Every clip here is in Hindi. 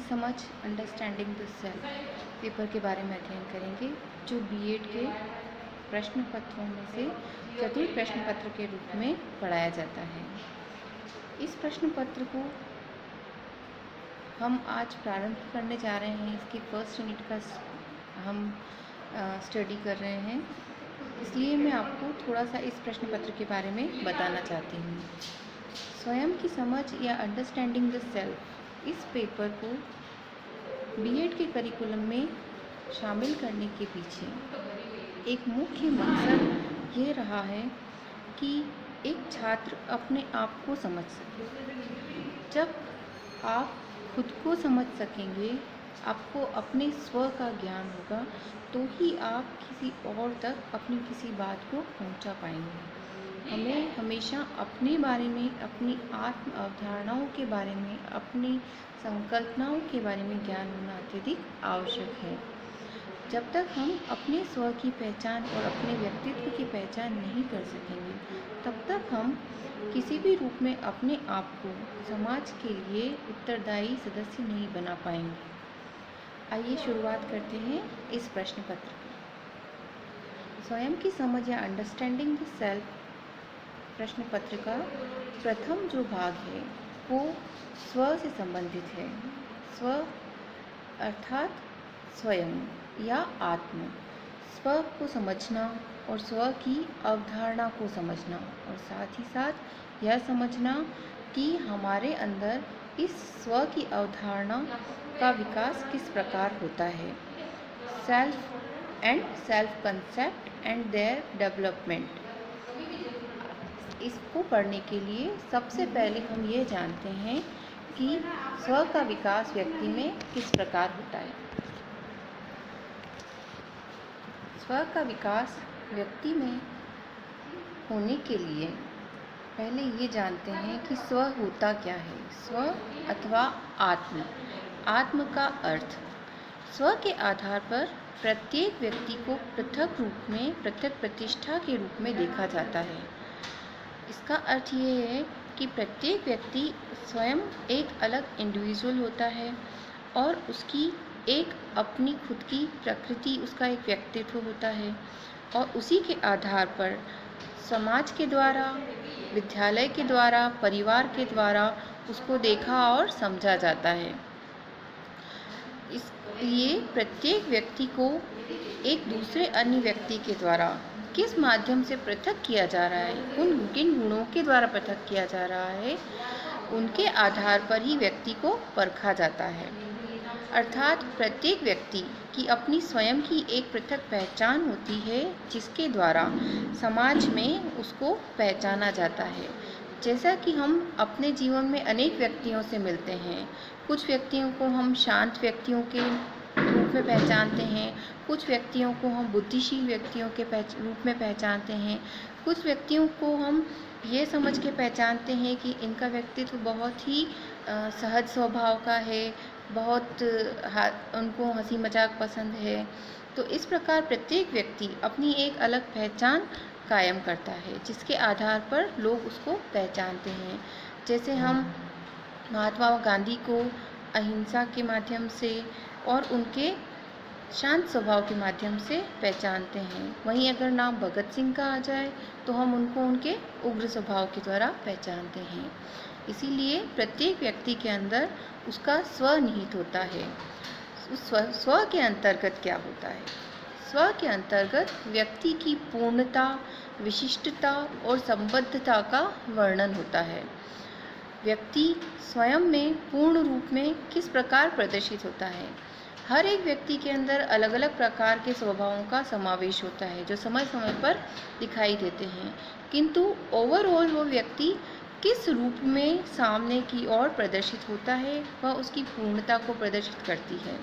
समझ अंडरस्टैंडिंग द सेल्फ पेपर के बारे में अध्ययन करेंगे, जो बीएड के प्रश्न पत्रों में से चतुर्थ प्रश्न पत्र के रूप में पढ़ाया जाता है। इस प्रश्न पत्र को हम आज प्रारंभ करने जा रहे हैं। इसके फर्स्ट यूनिट का हम स्टडी कर रहे हैं, इसलिए मैं आपको थोड़ा सा इस प्रश्न पत्र के बारे में बताना चाहती हूँ। स्वयं की समझ या अंडरस्टैंडिंग द सेल्फ, इस पेपर को बीएड के करिकुलम में शामिल करने के पीछे एक मुख्य मकसद ये रहा है कि एक छात्र अपने आप को समझ सके। जब आप खुद को समझ सकेंगे, आपको अपने स्व का ज्ञान होगा, तो ही आप किसी और तक अपनी किसी बात को पहुंचा पाएंगे। हमें हमेशा अपने बारे में, अपनी आत्म अवधारणाओं के बारे में, अपनी संकल्पनाओं के बारे में ज्ञान होना अत्यधिक आवश्यक है। जब तक हम अपने स्व की पहचान और अपने व्यक्तित्व की पहचान नहीं कर सकेंगे, तब तक हम किसी भी रूप में अपने आप को समाज के लिए उत्तरदायी सदस्य नहीं बना पाएंगे। आइए शुरुआत करते हैं इस प्रश्न पत्र की। स्वयं की समझ या अंडरस्टैंडिंग द सेल्फ प्रश्न पत्र का प्रथम जो भाग है वो स्व से संबंधित है। स्व अर्थात स्वयं या आत्म, स्व को समझना और स्व की अवधारणा को समझना, और साथ ही साथ यह समझना कि हमारे अंदर इस स्व की अवधारणा का विकास किस प्रकार होता है। Self and self concept and their development. इसको पढ़ने के लिए सबसे पहले हम ये जानते हैं कि स्व का विकास व्यक्ति में किस प्रकार होता है। स्व का विकास व्यक्ति में होने के लिए पहले ये जानते हैं कि स्व होता क्या है। स्व अथवा आत्म। आत्म का अर्थ, स्व के आधार पर प्रत्येक व्यक्ति को पृथक रूप में, पृथक प्रतिष्ठा के रूप में देखा जाता है। इसका अर्थ ये है कि प्रत्येक व्यक्ति स्वयं एक अलग इंडिविजुअल होता है और उसकी एक अपनी खुद की प्रकृति, उसका एक व्यक्तित्व होता है, और उसी के आधार पर समाज के द्वारा, विद्यालय के द्वारा, परिवार के द्वारा उसको देखा और समझा जाता है। इसलिए प्रत्येक व्यक्ति को एक दूसरे अन्य व्यक्ति के द्वारा किस माध्यम से पृथक किया जा रहा है, उन किन गुणों के द्वारा पृथक किया जा रहा है, उनके आधार पर ही व्यक्ति को परखा जाता है। अर्थात प्रत्येक व्यक्ति की अपनी स्वयं की एक पृथक पहचान होती है, जिसके द्वारा समाज में उसको पहचाना जाता है। जैसा कि हम अपने जीवन में अनेक व्यक्तियों से मिलते हैं। कुछ व्यक्तियों को हम शांत व्यक्तियों के रूप में पहचानते हैं, कुछ व्यक्तियों को हम बुद्धिशील व्यक्तियों के रूप में पहचानते हैं, कुछ व्यक्तियों को हम ये समझ के पहचानते हैं कि इनका व्यक्तित्व बहुत ही सहज स्वभाव का है, बहुत उनको हंसी मजाक पसंद है। तो इस प्रकार प्रत्येक व्यक्ति अपनी एक अलग पहचान कायम करता है, जिसके आधार पर लोग उसको पहचानते हैं। जैसे हम महात्मा गांधी को अहिंसा के माध्यम से और उनके शांत स्वभाव के माध्यम से पहचानते हैं। वहीं अगर नाम भगत सिंह का आ जाए तो हम उनको उनके उग्र स्वभाव के द्वारा पहचानते हैं। इसीलिए प्रत्येक व्यक्ति के अंदर उसका स्व निहित होता है। उस स्व के अंतर्गत क्या होता है? स्व के अंतर्गत व्यक्ति की पूर्णता, विशिष्टता और संबद्धता का वर्णन होता है। व्यक्ति स्वयं में पूर्ण रूप में किस प्रकार प्रदर्शित होता है। हर एक व्यक्ति के अंदर अलग अलग प्रकार के स्वभावों का समावेश होता है, जो समय समय पर दिखाई देते हैं, किंतु ओवरऑल वो व्यक्ति किस रूप में सामने की ओर प्रदर्शित होता है, वह उसकी पूर्णता को प्रदर्शित करती है।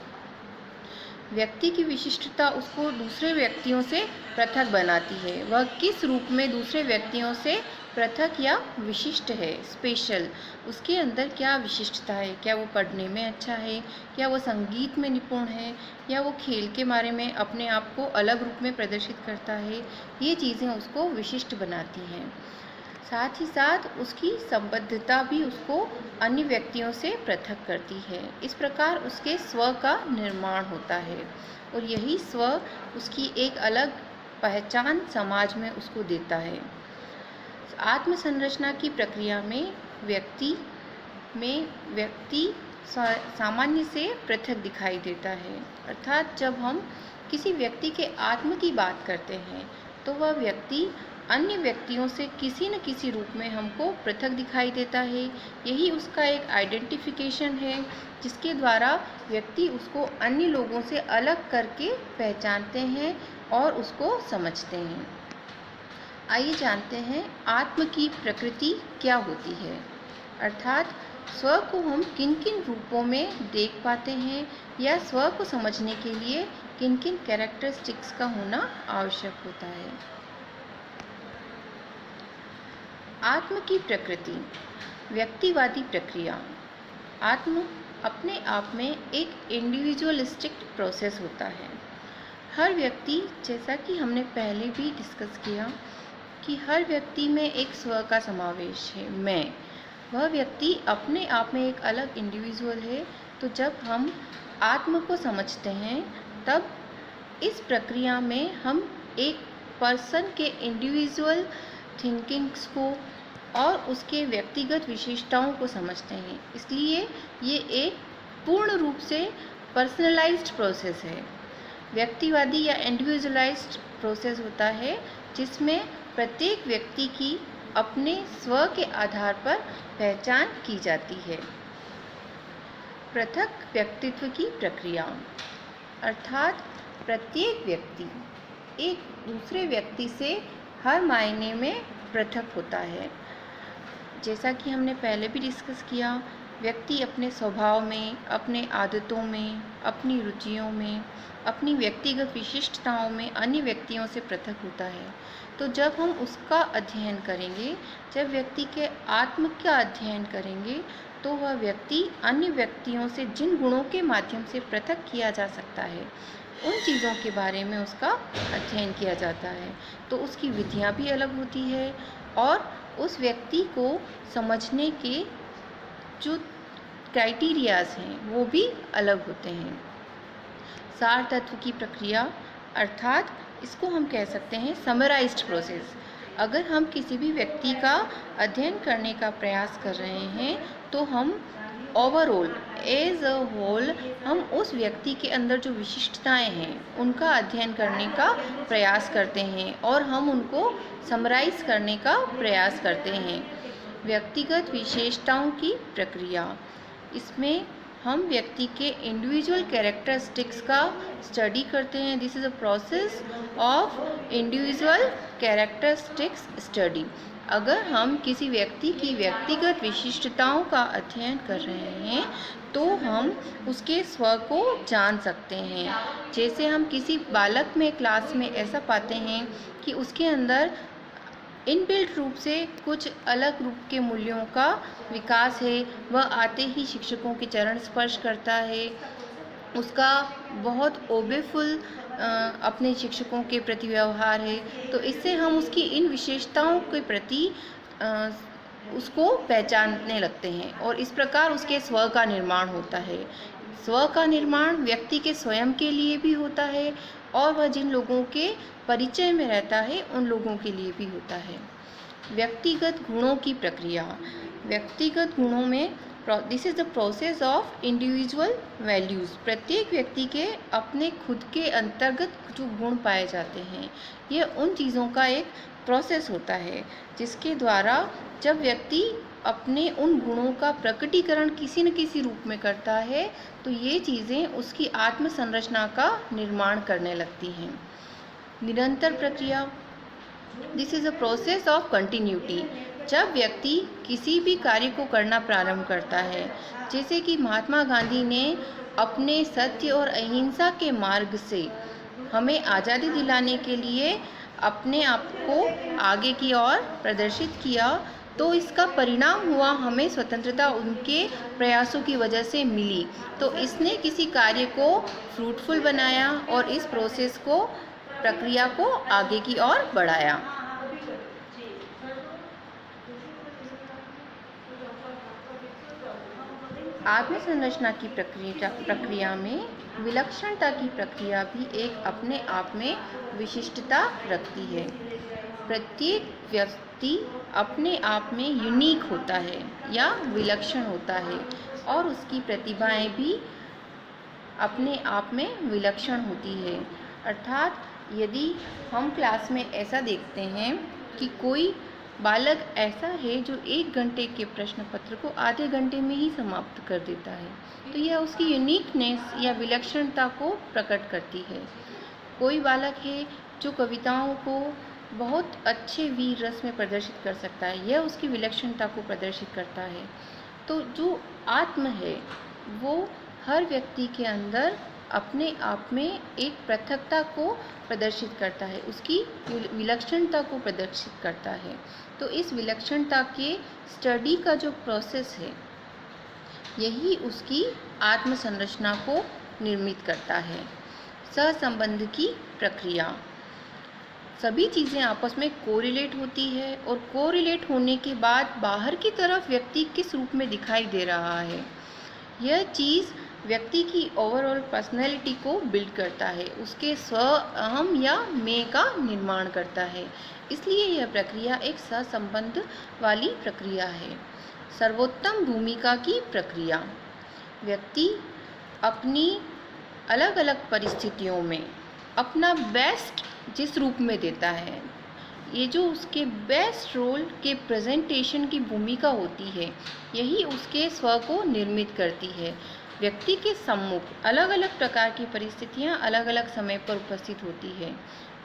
व्यक्ति की विशिष्टता उसको दूसरे व्यक्तियों से पृथक बनाती है। वह किस रूप में दूसरे व्यक्तियों से पृथक या विशिष्ट है, स्पेशल, उसके अंदर क्या विशिष्टता है। क्या वो पढ़ने में अच्छा है, या वो संगीत में निपुण है, या वो खेल के बारे में अपने आप को अलग रूप में प्रदर्शित करता है। ये चीज़ें उसको विशिष्ट बनाती हैं। साथ ही साथ उसकी संबद्धता भी उसको अन्य व्यक्तियों से पृथक करती है। इस प्रकार उसके स्व का निर्माण होता है और यही स्व उसकी एक अलग पहचान समाज में उसको देता है। आत्म संरचना की प्रक्रिया में व्यक्ति सामान्य से पृथक दिखाई देता है। अर्थात जब हम किसी व्यक्ति के आत्म की बात करते हैं तो वह व्यक्ति अन्य व्यक्तियों से किसी न किसी रूप में हमको पृथक दिखाई देता है। यही उसका एक आइडेंटिफिकेशन है जिसके द्वारा व्यक्ति उसको अन्य लोगों से अलग करके पहचानते हैं और उसको समझते हैं। आइए जानते हैं आत्म की प्रकृति क्या होती है, अर्थात स्व को हम किन किन रूपों में देख पाते हैं या स्व को समझने के लिए किन किन कैरेक्टरिस्टिक्स का होना आवश्यक होता है। आत्म की प्रकृति, व्यक्तिवादी प्रक्रिया। आत्म अपने आप में एक इंडिविजुअलिस्टिक प्रोसेस होता है। हर व्यक्ति, जैसा कि हमने पहले भी डिस्कस किया कि हर व्यक्ति में एक स्व का समावेश है, मैं, वह व्यक्ति अपने आप में एक अलग इंडिविजुअल है। तो जब हम आत्म को समझते हैं तब इस प्रक्रिया में हम एक पर्सन के इंडिविजुअल थिंकिंग्स को और उसके व्यक्तिगत विशेषताओं को समझते हैं। इसलिए ये एक पूर्ण रूप से पर्सनलाइज्ड प्रोसेस है। व्यक्तिवादी या इंडिविजुअलाइज्ड प्रोसेस होता है जिसमें प्रत्येक व्यक्ति की अपने स्व के आधार पर पहचान की जाती है। पृथक व्यक्तित्व की प्रक्रिया, अर्थात प्रत्येक व्यक्ति एक दूसरे व्यक्ति से हर मायने में पृथक होता है। जैसा कि हमने पहले भी डिस्कस किया, व्यक्ति अपने स्वभाव में, अपने आदतों में, अपनी रुचियों में, अपनी व्यक्तिगत विशिष्टताओं में अन्य व्यक्तियों से पृथक होता है। तो जब हम उसका अध्ययन करेंगे, जब व्यक्ति के आत्म का अध्ययन करेंगे, तो वह व्यक्ति अन्य व्यक्तियों से जिन गुणों के माध्यम से पृथक किया जा सकता है उन चीज़ों के बारे में उसका अध्ययन किया जाता है। तो उसकी विधियाँ भी अलग होती है और उस व्यक्ति को समझने के जो क्राइटेरियाज हैं वो भी अलग होते हैं। सार तत्व की प्रक्रिया, अर्थात इसको हम कह सकते हैं समराइज्ड प्रोसेस। अगर हम किसी भी व्यक्ति का अध्ययन करने का प्रयास कर रहे हैं तो हम ओवरऑल एज अ होल हम उस व्यक्ति के अंदर जो विशिष्टताएं हैं उनका अध्ययन करने का प्रयास करते हैं और हम उनको समराइज करने का प्रयास करते हैं। व्यक्तिगत विशेषताओं की प्रक्रिया, इसमें हम व्यक्ति के इंडिविजुअल कैरेक्टरिस्टिक्स का स्टडी करते हैं। This is a process of individual characteristics study. अगर हम किसी व्यक्ति की व्यक्तिगत विशिष्टताओं का अध्ययन कर रहे हैं तो हम उसके स्व को जान सकते हैं। जैसे हम किसी बालक में क्लास में ऐसा पाते हैं कि उसके अंदर इनबिल्ट रूप से कुछ अलग रूप के मूल्यों का विकास है। वह आते ही शिक्षकों के चरण स्पर्श करता है, उसका बहुत ओबेफुल अपने शिक्षकों के प्रति व्यवहार है। तो इससे हम उसकी इन विशेषताओं के प्रति उसको पहचानने लगते हैं और इस प्रकार उसके स्व का निर्माण होता है। स्व का निर्माण व्यक्ति के स्वयं के लिए भी होता है और वह जिन लोगों के परिचय में रहता है उन लोगों के लिए भी होता है। व्यक्तिगत गुणों की प्रक्रिया, व्यक्तिगत गुणों में this is the process of individual values. प्रत्येक व्यक्ति के अपने खुद के अंतर्गत जो गुण पाए जाते हैं, ये उन चीज़ों का एक प्रोसेस होता है जिसके द्वारा जब व्यक्ति अपने उन गुणों का प्रकटीकरण किसी न किसी रूप में करता है तो ये चीज़ें उसकी आत्म संरचना का निर्माण करने लगती हैं। निरंतर प्रक्रिया, this is a process of continuity. जब व्यक्ति किसी भी कार्य को करना प्रारंभ करता है, जैसे कि महात्मा गांधी ने अपने सत्य और अहिंसा के मार्ग से हमें आज़ादी दिलाने के लिए अपने आप को आगे की ओर प्रदर्शित किया, तो इसका परिणाम हुआ हमें स्वतंत्रता उनके प्रयासों की वजह से मिली। तो इसने किसी कार्य को फ्रूटफुल बनाया और इस प्रोसेस को, प्रक्रिया को आगे की ओर बढ़ाया। आत्म संरचना की प्रक्रिया में विलक्षणता की प्रक्रिया भी एक अपने आप में विशिष्टता रखती है। प्रत्येक व्यक्ति अपने आप में यूनिक होता है या विलक्षण होता है और उसकी प्रतिभाएं भी अपने आप में विलक्षण होती है। अर्थात यदि हम क्लास में ऐसा देखते हैं कि कोई बालक ऐसा है जो 1 घंटे के प्रश्न पत्र को आधे घंटे में ही समाप्त कर देता है, तो यह उसकी यूनिकनेस या विलक्षणता को प्रकट करती है। कोई बालक है जो कविताओं को बहुत अच्छे वीर रस में प्रदर्शित कर सकता है, यह उसकी विलक्षणता को प्रदर्शित करता है। तो जो आत्म है वो हर व्यक्ति के अंदर अपने आप में एक पृथकता को प्रदर्शित करता है, उसकी विलक्षणता को प्रदर्शित करता है। तो इस विलक्षणता के स्टडी का जो प्रोसेस है यही उसकी आत्म संरचना को निर्मित करता है। सहसंबंध की प्रक्रिया, सभी चीज़ें आपस में कोरिलेट होती है और कोरिलेट होने के बाद बाहर की तरफ व्यक्ति किस रूप में दिखाई दे रहा है, यह चीज़ व्यक्ति की ओवरऑल पर्सनैलिटी को बिल्ड करता है, उसके स्व अहम या मैं का निर्माण करता है। इसलिए यह प्रक्रिया एक सहसंबंध वाली प्रक्रिया है। सर्वोत्तम भूमिका की प्रक्रिया, व्यक्ति अपनी अलग अलग परिस्थितियों में अपना बेस्ट जिस रूप में देता है, ये जो उसके बेस्ट रोल के प्रेजेंटेशन की भूमिका होती है, यही उसके स्व को निर्मित करती है। व्यक्ति के सम्मुख अलग अलग प्रकार की परिस्थितियाँ अलग अलग समय पर उपस्थित होती है।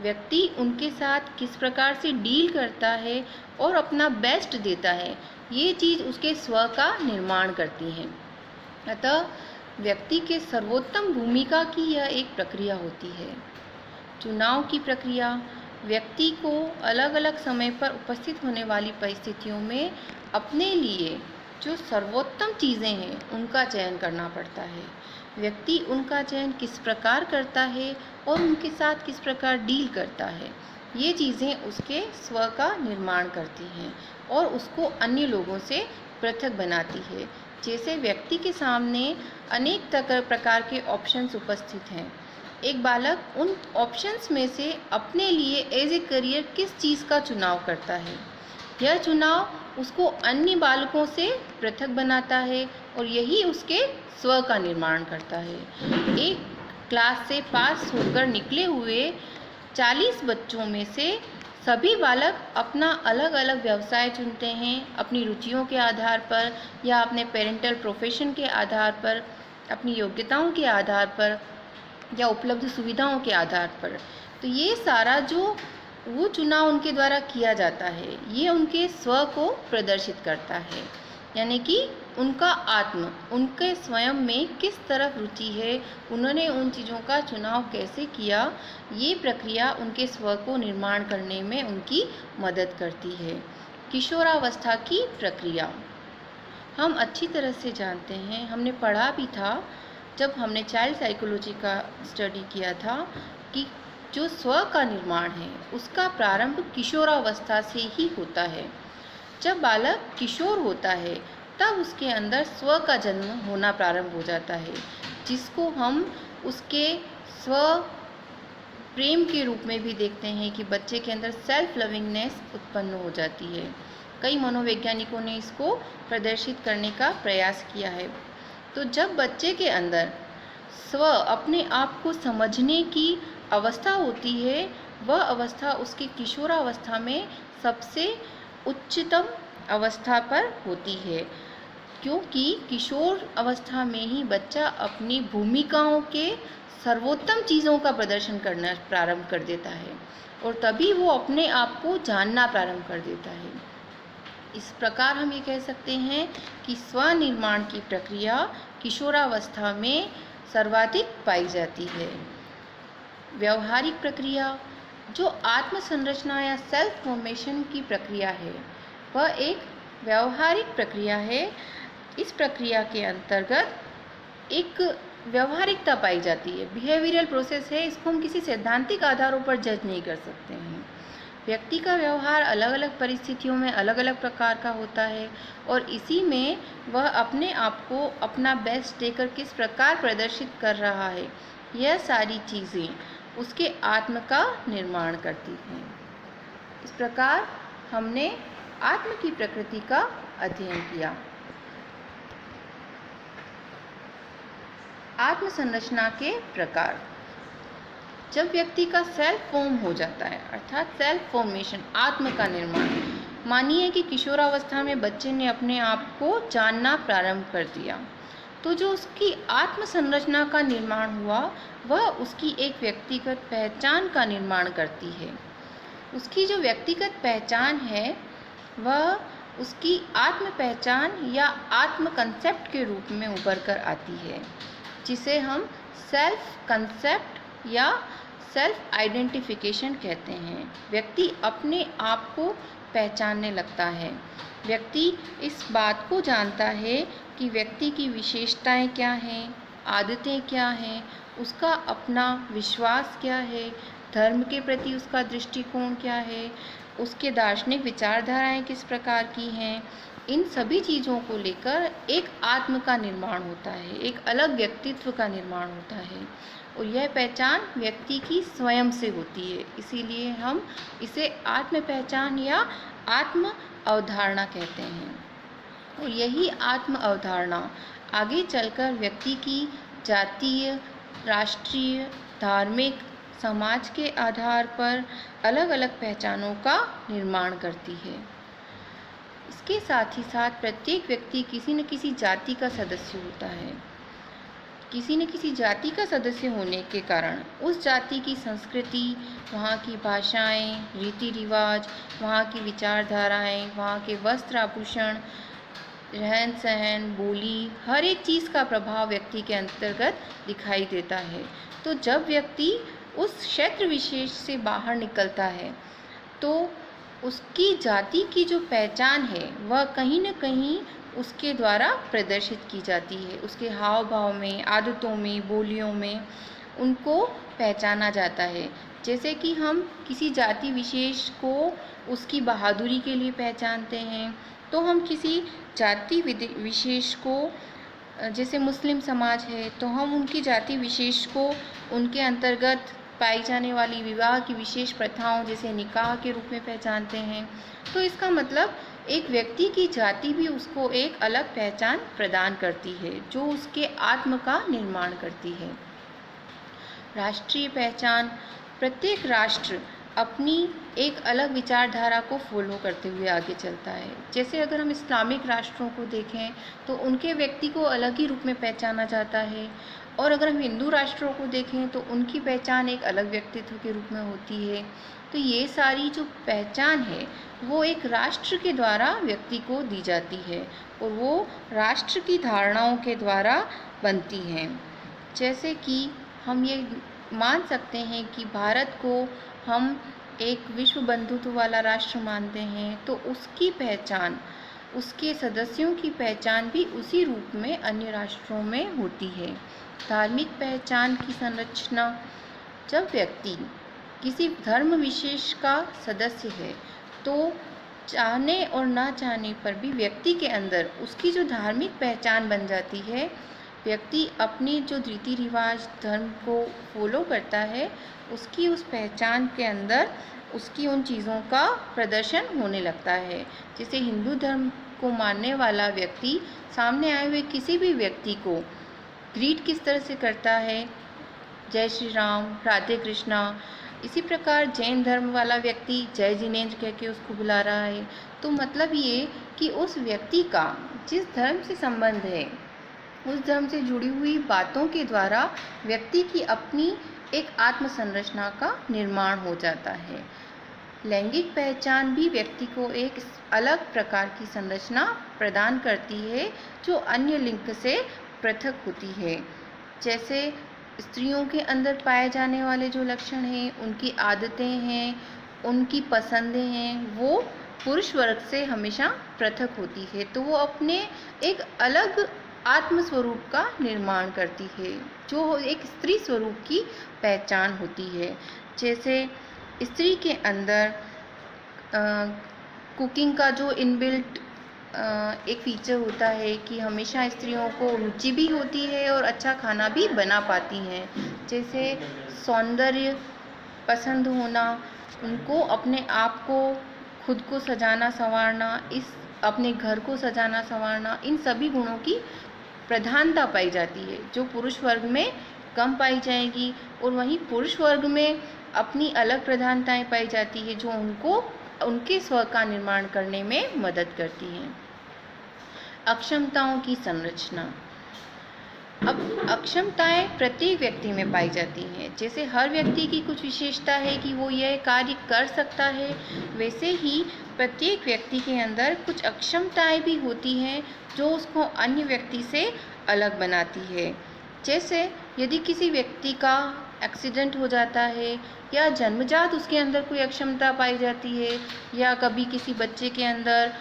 व्यक्ति उनके साथ किस प्रकार से डील करता है और अपना बेस्ट देता है, ये चीज़ उसके स्व का निर्माण करती है। अतः व्यक्ति के सर्वोत्तम भूमिका की यह एक प्रक्रिया होती है। चुनाव की प्रक्रिया, व्यक्ति को अलग अलग समय पर उपस्थित होने वाली परिस्थितियों में अपने लिए जो सर्वोत्तम चीज़ें हैं उनका चयन करना पड़ता है। व्यक्ति उनका चयन किस प्रकार करता है और उनके साथ किस प्रकार डील करता है, ये चीज़ें उसके स्व का निर्माण करती हैं और उसको अन्य लोगों से पृथक बनाती है। जैसे व्यक्ति के सामने अनेक प्रकार के ऑप्शंस उपस्थित हैं, एक बालक उन ऑप्शंस में से अपने लिए एज ए करियर किस चीज़ का चुनाव करता है, यह चुनाव उसको अन्य बालकों से पृथक बनाता है और यही उसके स्व का निर्माण करता है। एक क्लास से पास होकर निकले हुए 40 बच्चों में से सभी बालक अपना अलग अलग व्यवसाय चुनते हैं, अपनी रुचियों के आधार पर या अपने पेरेंटल प्रोफेशन के आधार पर, अपनी योग्यताओं के आधार पर या उपलब्ध सुविधाओं के आधार पर। तो ये सारा जो वो चुनाव उनके द्वारा किया जाता है, ये उनके स्व को प्रदर्शित करता है, यानी कि उनका आत्म, उनके स्वयं में किस तरफ रुचि है, उन्होंने उन चीज़ों का चुनाव कैसे किया, ये प्रक्रिया उनके स्व को निर्माण करने में उनकी मदद करती है। किशोरावस्था की प्रक्रिया, हम अच्छी तरह से जानते हैं, हमने पढ़ा भी था जब हमने चाइल्ड साइकोलॉजी का स्टडी किया था कि जो स्व का निर्माण है उसका प्रारंभ किशोरावस्था से ही होता है। जब बालक किशोर होता है तब उसके अंदर स्व का जन्म होना प्रारंभ हो जाता है, जिसको हम उसके स्व प्रेम के रूप में भी देखते हैं कि बच्चे के अंदर सेल्फ लविंगनेस उत्पन्न हो जाती है। कई मनोवैज्ञानिकों ने इसको प्रदर्शित करने का प्रयास किया है। तो जब बच्चे के अंदर स्व अपने आप को समझने की अवस्था होती है, वह अवस्था उसकी किशोरावस्था में सबसे उच्चतम अवस्था पर होती है, क्योंकि किशोर अवस्था में ही बच्चा अपनी भूमिकाओं के सर्वोत्तम चीज़ों का प्रदर्शन करना प्रारंभ कर देता है और तभी वो अपने आप को जानना प्रारंभ कर देता है। इस प्रकार हम ये कह सकते हैं कि स्वनिर्माण की प्रक्रिया किशोरावस्था में सर्वाधिक पाई जाती है। व्यवहारिक प्रक्रिया, जो आत्म संरचना या सेल्फ फॉर्मेशन की प्रक्रिया है, वह एक व्यवहारिक प्रक्रिया है। इस प्रक्रिया के अंतर्गत एक व्यवहारिकता पाई जाती है, बिहेवियरल प्रोसेस है, इसको हम किसी सैद्धांतिक आधारों पर जज नहीं कर सकते हैं। व्यक्ति का व्यवहार अलग अलग परिस्थितियों में अलग अलग प्रकार का होता है और इसी में वह अपने आप को अपना बेस्ट देकर किस प्रकार प्रदर्शित कर रहा है, यह सारी चीज़ें उसके आत्म का निर्माण करती हैं। इस प्रकार हमने आत्म की प्रकृति का अध्ययन किया। आत्म संरचना के प्रकार। जब व्यक्ति का सेल्फ फॉर्म हो जाता है, अर्थात सेल्फ फॉर्मेशन, आत्म का निर्माण, मानिए कि किशोरावस्था में बच्चे ने अपने आप को जानना प्रारंभ कर दिया, तो जो उसकी आत्म संरचना का निर्माण हुआ वह उसकी एक व्यक्तिगत पहचान का निर्माण करती है। उसकी जो व्यक्तिगत पहचान है वह उसकी आत्म पहचान या आत्म कंसेप्ट के रूप में उभर कर आती है, जिसे हम सेल्फ कंसेप्ट या सेल्फ आइडेंटिफिकेशन कहते हैं। व्यक्ति अपने आप को पहचानने लगता है। व्यक्ति इस बात को जानता है कि व्यक्ति की विशेषताएं क्या हैं, आदतें क्या हैं, उसका अपना विश्वास क्या है, धर्म के प्रति उसका दृष्टिकोण क्या है, उसके दार्शनिक विचारधाराएं किस प्रकार की हैं। इन सभी चीज़ों को लेकर एक आत्म का निर्माण होता है, एक अलग व्यक्तित्व का निर्माण होता है और यह पहचान व्यक्ति की स्वयं से होती है। इसीलिए हम इसे आत्म पहचान या आत्म अवधारणा कहते हैं। और यही आत्म अवधारणा आगे चलकर व्यक्ति की जातीय, राष्ट्रीय, धार्मिक, समाज के आधार पर अलग अलग पहचानों का निर्माण करती है। इसके साथ ही साथ प्रत्येक व्यक्ति किसी न किसी जाति का सदस्य होता है। किसी न किसी जाति का सदस्य होने के कारण उस जाति की संस्कृति, वहाँ की भाषाएं, रीति रिवाज, वहाँ की विचारधाराएं, वहाँ के वस्त्र आभूषण, रहन सहन, बोली, हर एक चीज़ का प्रभाव व्यक्ति के अंतर्गत दिखाई देता है। तो जब व्यक्ति उस क्षेत्र विशेष से बाहर निकलता है तो उसकी जाति की जो पहचान है वह कहीं न कहीं उसके द्वारा प्रदर्शित की जाती है। उसके हाव भाव में, आदतों में, बोलियों में उनको पहचाना जाता है। जैसे कि हम किसी जाति विशेष को उसकी बहादुरी के लिए पहचानते हैं, तो हम किसी जाति विशेष को, जैसे मुस्लिम समाज है, तो हम उनकी जाति विशेष को उनके अंतर्गत पाई जाने वाली विवाह की विशेष प्रथाओं जैसे निकाह के रूप में पहचानते हैं। तो इसका मतलब एक व्यक्ति की जाति भी उसको एक अलग पहचान प्रदान करती है, जो उसके आत्म का निर्माण करती है। राष्ट्रीय पहचान। प्रत्येक राष्ट्र अपनी एक अलग विचारधारा को फॉलो करते हुए आगे चलता है। जैसे अगर हम इस्लामिक राष्ट्रों को देखें तो उनके व्यक्ति को अलग ही रूप में पहचाना जाता है, और अगर हम हिंदू राष्ट्रों को देखें तो उनकी पहचान एक अलग व्यक्तित्व के रूप में होती है। तो ये सारी जो पहचान है वो एक राष्ट्र के द्वारा व्यक्ति को दी जाती है और वो राष्ट्र की धारणाओं के द्वारा बनती हैं। जैसे कि हम ये मान सकते हैं कि भारत को हम एक विश्व बंधुत्व वाला राष्ट्र मानते हैं, तो उसकी पहचान, उसके सदस्यों की पहचान भी उसी रूप में अन्य राष्ट्रों में होती है। धार्मिक पहचान की संरचना। जब व्यक्ति किसी धर्म विशेष का सदस्य है तो चाहने और ना चाहने पर भी व्यक्ति के अंदर उसकी जो धार्मिक पहचान बन जाती है। व्यक्ति अपनी जो रीति रिवाज, धर्म को फॉलो करता है, उसकी उस पहचान के अंदर उसकी उन चीज़ों का प्रदर्शन होने लगता है। जैसे हिंदू धर्म को मानने वाला व्यक्ति सामने आए हुए किसी भी व्यक्ति को ग्रीट किस तरह से करता है, जय श्री राम, राधे कृष्णा। इसी प्रकार जैन धर्म वाला व्यक्ति जय जिनेंद्र कह के उसको बुला रहा है। तो मतलब ये कि उस व्यक्ति का जिस धर्म से संबंध है, उस धर्म से जुड़ी हुई बातों के द्वारा व्यक्ति की अपनी एक आत्म संरचना का निर्माण हो जाता है। लैंगिक पहचान भी व्यक्ति को एक अलग प्रकार की संरचना प्रदान करती है जो अन्य लिंग से पृथक होती है। जैसे स्त्रियों के अंदर पाए जाने वाले जो लक्षण हैं, उनकी आदतें हैं, उनकी पसंदें हैं, वो पुरुष वर्ग से हमेशा पृथक होती है। तो वो अपने एक अलग आत्म स्वरूप का निर्माण करती है, जो एक स्त्री स्वरूप की पहचान होती है। जैसे स्त्री के अंदर कुकिंग का जो इनबिल्ट एक फीचर होता है कि हमेशा स्त्रियों को रुचि भी होती है और अच्छा खाना भी बना पाती हैं। जैसे सौंदर्य पसंद होना, उनको अपने आप को, खुद को सजाना संवारना, अपने घर को सजाना संवारना, इन सभी गुणों की प्रधानता पाई जाती है, जो पुरुष वर्ग में कम पाई जाएगी। और वहीं पुरुष वर्ग में अपनी अलग प्रधानताएं पाई जाती है, जो उनको उनके स्व का निर्माण करने में मदद करती हैं। अक्षमताओं की संरचना। अब अक्षमताएं प्रत्येक व्यक्ति में पाई जाती हैं। जैसे हर व्यक्ति की कुछ विशेषता है कि वो यह कार्य कर सकता है, वैसे ही प्रत्येक व्यक्ति के अंदर कुछ अक्षमताएं भी होती हैं जो उसको अन्य व्यक्ति से अलग बनाती है। जैसे यदि किसी व्यक्ति का एक्सीडेंट हो जाता है या जन्मजात उसके अंदर कोई अक्षमता पाई जाती है, या कभी किसी बच्चे के अंदर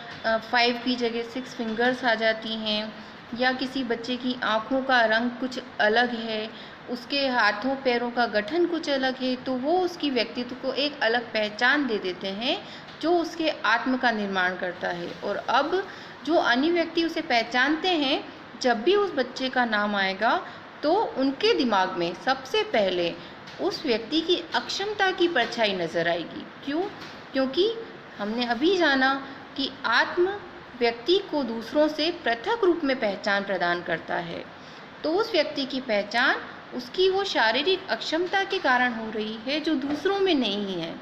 5 की जगह 6 फिंगर्स आ जाती हैं, या किसी बच्चे की आँखों का रंग कुछ अलग है, उसके हाथों पैरों का गठन कुछ अलग है, तो वो उसकी व्यक्तित्व को एक अलग पहचान दे देते हैं, जो उसके आत्म का निर्माण करता है। और अब जो अन्य व्यक्ति उसे पहचानते हैं, जब भी उस बच्चे का नाम आएगा तो उनके दिमाग में सबसे पहले उस व्यक्ति की अक्षमता की परछाई नजर आएगी। क्यों? क्योंकि हमने अभी जाना कि आत्म व्यक्ति को दूसरों से पृथक रूप में पहचान प्रदान करता है, तो उस व्यक्ति की पहचान उसकी वो शारीरिक अक्षमता के कारण हो रही है जो दूसरों में नहीं है।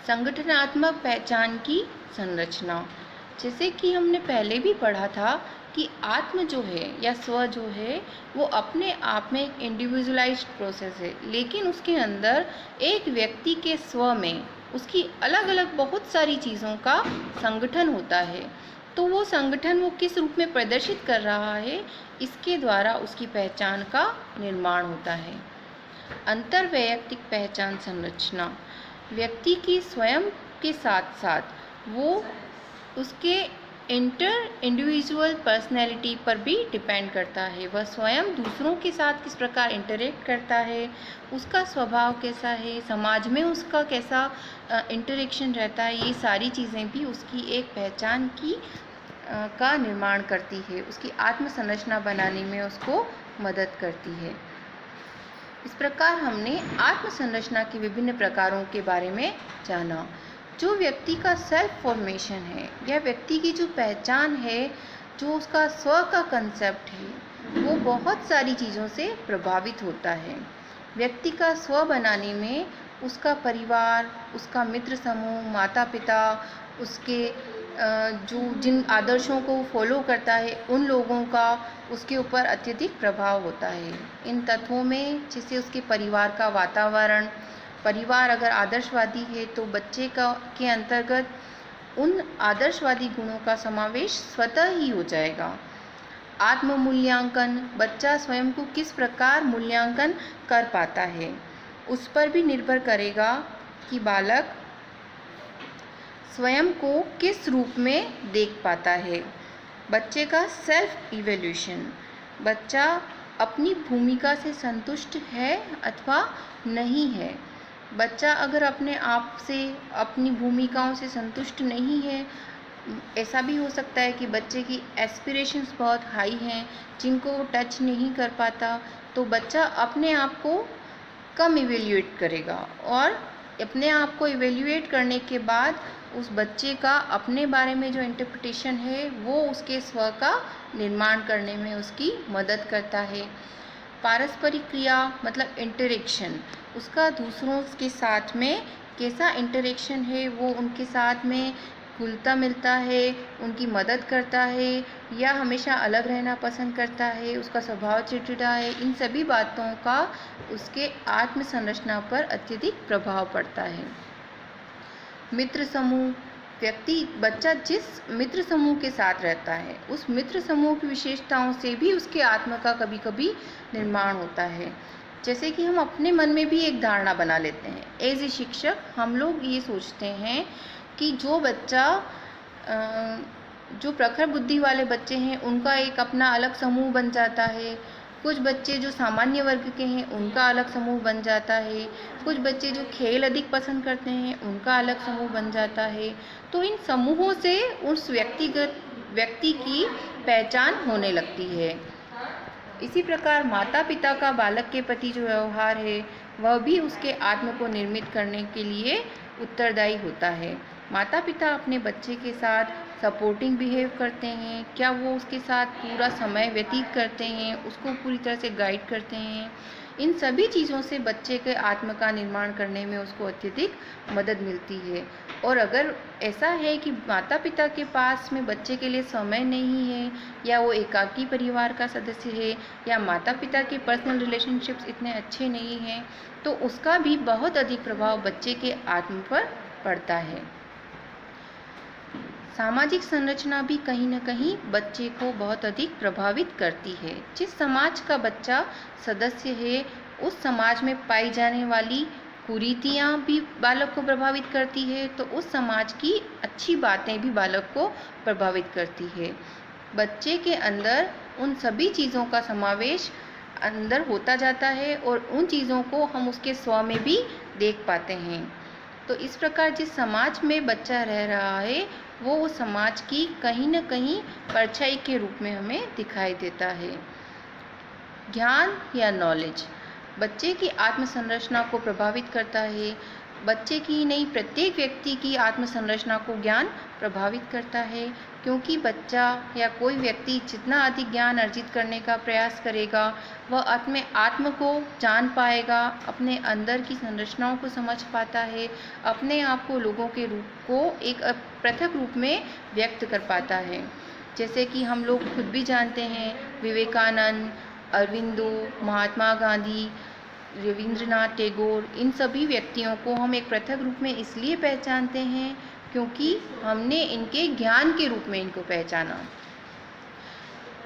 संगठनात्मक पहचान की संरचना। जैसे कि हमने पहले भी पढ़ा था कि आत्म जो है या स्व जो है वो अपने आप में एक इंडिविजुअलाइज्ड प्रोसेस है, लेकिन उसके अंदर एक व्यक्ति के स्व में उसकी अलग अलग बहुत सारी चीज़ों का संगठन होता है। तो वो संगठन वो किस रूप में प्रदर्शित कर रहा है, इसके द्वारा उसकी पहचान का निर्माण होता है। अंतर्वैयक्तिक पहचान संरचना। व्यक्ति की स्वयं के साथ साथ वो उसके इंडिविजुअल पर्सनैलिटी पर भी डिपेंड करता है। वह स्वयं दूसरों के साथ किस प्रकार इंटरेक्ट करता है, उसका स्वभाव कैसा है, समाज में उसका कैसा इंटरेक्शन रहता है, ये सारी चीज़ें भी उसकी एक पहचान की का निर्माण करती है, उसकी आत्म संरचना बनाने में उसको मदद करती है। इस प्रकार हमने आत्म संरचना के विभिन्न प्रकारों के बारे में जाना। जो व्यक्ति का सेल्फ फॉर्मेशन है या व्यक्ति की जो पहचान है, जो उसका स्व का कंसेप्ट है, वो बहुत सारी चीज़ों से प्रभावित होता है। व्यक्ति का स्व बनाने में उसका परिवार, उसका मित्र समूह, माता पिता, उसके जिन आदर्शों को वो फॉलो करता है, उन लोगों का उसके ऊपर अत्यधिक प्रभाव होता है। इन तत्वों में जैसे उसके परिवार का वातावरण, परिवार अगर आदर्शवादी है तो बच्चे के अंतर्गत उन आदर्शवादी गुणों का समावेश स्वतः ही हो जाएगा। आत्म मूल्यांकन, बच्चा स्वयं को किस प्रकार मूल्यांकन कर पाता है, उस पर भी निर्भर करेगा कि बालक स्वयं को किस रूप में देख पाता है। बच्चे का सेल्फ इवैल्यूएशन, बच्चा अपनी भूमिका से संतुष्ट है अथवा नहीं है। बच्चा अगर अपने आप से, अपनी भूमिकाओं से संतुष्ट नहीं है, ऐसा भी हो सकता है कि बच्चे की एस्पिरेशंस बहुत हाई हैं जिनको वो टच नहीं कर पाता, तो बच्चा अपने आप को कम इवेल्यूएट करेगा, और अपने आप को इवेल्यूएट करने के बाद उस बच्चे का अपने बारे में जो इंटरप्रिटेशन है वो उसके स्व का निर्माण करने में उसकी मदद करता है। पारस्परिक क्रिया मतलब इंटरेक्शन, उसका दूसरों के साथ में कैसा इंटरेक्शन है, वो उनके साथ में घुलता मिलता है, उनकी मदद करता है या हमेशा अलग रहना पसंद करता है, उसका स्वभाव चिड़चिड़ा है, इन सभी बातों का उसके आत्म संरचना पर अत्यधिक प्रभाव पड़ता है। मित्र समूह, बच्चा जिस मित्र समूह के साथ रहता है, उस मित्र समूह की विशेषताओं से भी उसके आत्म का कभी कभी निर्माण होता है। जैसे कि हम अपने मन में भी एक धारणा बना लेते हैं, एज ए शिक्षक हम लोग ये सोचते हैं कि जो बच्चा जो प्रखर बुद्धि वाले बच्चे हैं उनका एक अपना अलग समूह बन जाता है, कुछ बच्चे जो सामान्य वर्ग के हैं उनका अलग समूह बन जाता है, कुछ बच्चे जो खेल अधिक पसंद करते हैं उनका अलग समूह बन जाता है। तो इन समूहों से उस व्यक्ति की पहचान होने लगती है। इसी प्रकार माता पिता का बालक के प्रति जो व्यवहार है वह भी उसके आत्म को निर्मित करने के लिए उत्तरदायी होता है। माता पिता अपने बच्चे के साथ सपोर्टिंग बिहेव करते हैं, क्या वो उसके साथ पूरा समय व्यतीत करते हैं, उसको पूरी तरह से गाइड करते हैं। इन सभी चीज़ों से बच्चे के आत्म का निर्माण करने में उसको अत्यधिक मदद मिलती है। और अगर ऐसा है कि माता पिता के पास में बच्चे के लिए समय नहीं है, या वो एकाकी परिवार का सदस्य है, या माता पिता के पर्सनल रिलेशनशिप्स इतने अच्छे नहीं हैं, तो उसका भी बहुत अधिक प्रभाव बच्चे के आत्म पर पड़ता है। सामाजिक संरचना भी कहीं न कहीं बच्चे को बहुत अधिक प्रभावित करती है। जिस समाज का बच्चा सदस्य है उस समाज में पाई जाने वाली कुरीतियाँ भी बालक को प्रभावित करती है, तो उस समाज की अच्छी बातें भी बालक को प्रभावित करती है। बच्चे के अंदर उन सभी चीज़ों का समावेश अंदर होता जाता है और उन चीज़ों को हम उसके स्व में भी देख पाते हैं। तो इस प्रकार जिस समाज में बच्चा रह रहा है वो समाज की कहीं न कहीं परछाई के रूप में हमें दिखाई देता है। ज्ञान या नॉलेज बच्चे की आत्म संरचना को प्रभावित करता है। बच्चे की ही नहीं, प्रत्येक व्यक्ति की आत्म संरचना को ज्ञान प्रभावित करता है, क्योंकि बच्चा या कोई व्यक्ति जितना अधिक ज्ञान अर्जित करने का प्रयास करेगा वह अपने आत्म को जान पाएगा, अपने अंदर की संरचनाओं को समझ पाता है, अपने आप को लोगों के रूप को एक पृथक रूप में व्यक्त कर पाता है। जैसे कि हम लोग खुद भी जानते हैं, विवेकानंद, अरविंदो, महात्मा गांधी, रविंद्रनाथ टैगोर, इन सभी व्यक्तियों को हम एक पृथक रूप में इसलिए पहचानते हैं क्योंकि हमने इनके ज्ञान के रूप में इनको पहचाना।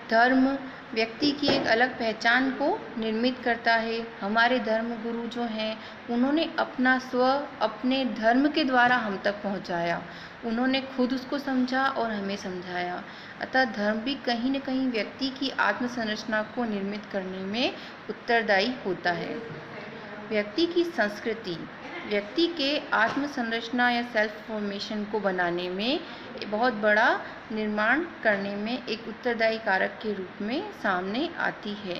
धर्म व्यक्ति की एक अलग पहचान को निर्मित करता है। हमारे धर्म गुरु जो हैं उन्होंने अपना स्व अपने धर्म के द्वारा हम तक पहुंचाया, उन्होंने खुद उसको समझा और हमें समझाया। अतः धर्म भी कहीं न कहीं व्यक्ति की आत्म संरचना को निर्मित करने में उत्तरदायी होता है। व्यक्ति की संस्कृति व्यक्ति के आत्म संरचना या सेल्फ फॉर्मेशन को बनाने में बहुत बड़ा निर्माण करने में एक उत्तरदायी कारक के रूप में सामने आती है।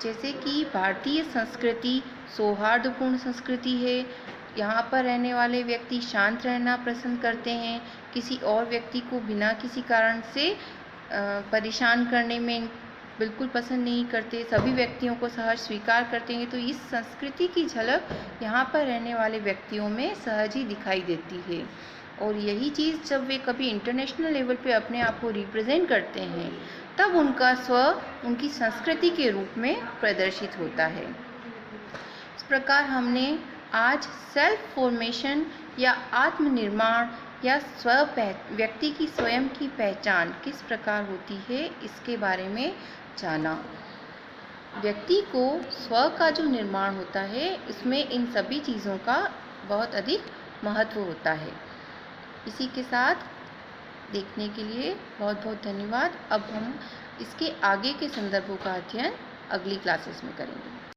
जैसे कि भारतीय संस्कृति सौहार्दपूर्ण संस्कृति है। यहाँ पर रहने वाले व्यक्ति शांत रहना पसंद करते हैं, किसी और व्यक्ति को बिना किसी कारण से परेशान करने में बिल्कुल पसंद नहीं करते, सभी व्यक्तियों को सहज स्वीकार करते हैं। तो इस संस्कृति की झलक यहाँ पर रहने वाले व्यक्तियों में सहज ही दिखाई देती है। और यही चीज़ जब वे कभी इंटरनेशनल लेवल पे अपने आप को रिप्रेजेंट करते हैं तब उनका स्व उनकी संस्कृति के रूप में प्रदर्शित होता है। इस प्रकार हमने आज सेल्फ फॉर्मेशन या आत्मनिर्माण या व्यक्ति की स्वयं की पहचान किस प्रकार होती है इसके बारे में जाना। व्यक्ति को स्व का जो निर्माण होता है इसमें इन सभी चीज़ों का बहुत अधिक महत्व होता है। इसी के साथ देखने के लिए बहुत बहुत धन्यवाद। अब हम इसके आगे के संदर्भों का अध्ययन अगली क्लासेस में करेंगे।